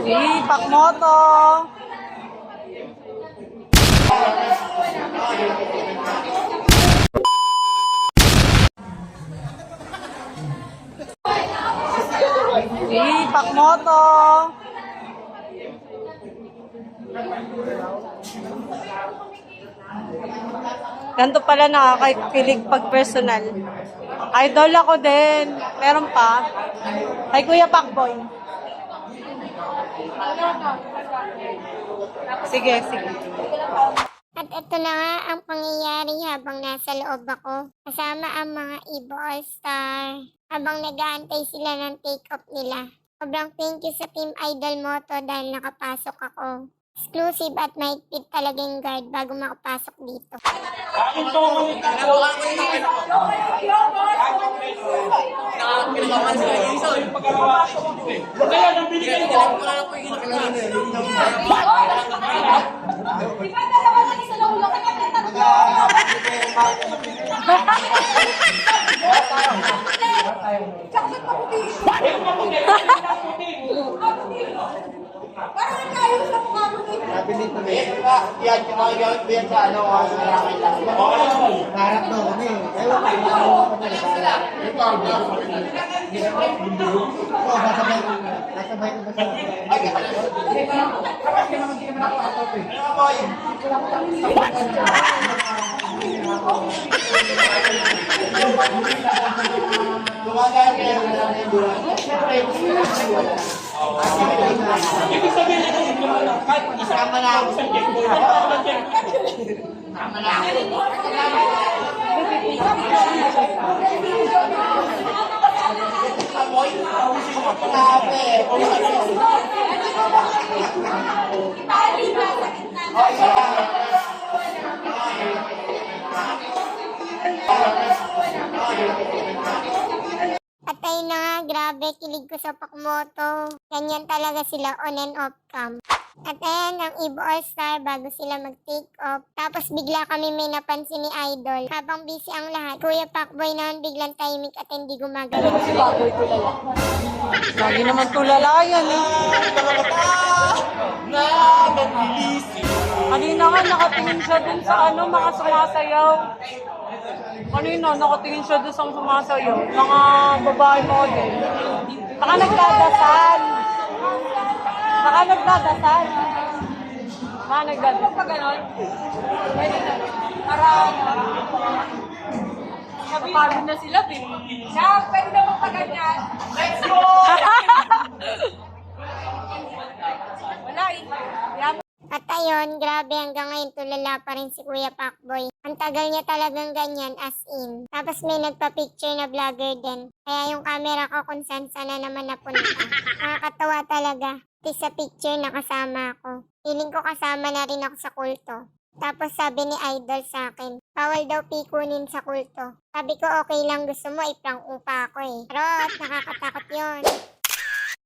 Pakmoto. Pakmoto. Ganito pala nakakakilig pag personal. Idol ako din. Meron pa. Kay Kuya Pakboy. Sige, sige. At ito na nga ang pangyayari habang nasa loob ako. Kasama ang mga Evo All-Star. Habang nag-aantay sila ng take-off nila. Sobrang thank you sa Team Idol Moto dahil nakapasok ako. Exclusive at mahigpit talaga yung guard bago makapasok dito. Parang tayo sa mukha mo dito. Sabi nito yan, kumagamit mo yan sa ano, sa nakakit lang. Harap daw kami. Ewan ka, nakakawa ko na nila. Oo, nasabay ko ba sa... Gumagamit ka yan sa mga bulan. Ibig sabihin nito, kahit isama na ako sa Jake Boy. Tama na ako. At ayun na nga, grabe, kilig ko sa Pakmoto. Ganyan talaga sila on and off cam. At ayan, ang Evo All-Star bago sila mag-take off. Tapos bigla kami may napansin ni Idol. Habang busy ang lahat, Kuya Pakboy naman biglang timing at hindi gumagalaw. Si Pakboy tulala. Lagi naman tulala yan eh. Kanina nga nakatingin siya dun sa mga sumasayaw. Kanina nakatingin siya dun sa sumasayaw. Mga babae mo din. Baka nagdadasal. Baka nagdadasal. Baka nagdadasal. Pa ganon? Pwede na. Parang napagod na sila, siya, pwede na magpaganyan. Let's go! Wala eh. At ayun, grabe hanggang ngayon tulala pa rin si Kuya Pakboy. Ang tagal niya talagang ganyan as in. Tapos may nagpa-picture na vlogger din. Kaya yung camera ko kung saan sana naman napunta. Nakakatawa talaga. Tapos sa picture nakasama ako. Feeling ko kasama na rin ako sa kulto. Tapos sabi ni Idol sa akin, bawal daw pikunin sa kulto. Sabi ko okay lang, gusto mo iprank upa ako eh. Pero nakakatakot yun.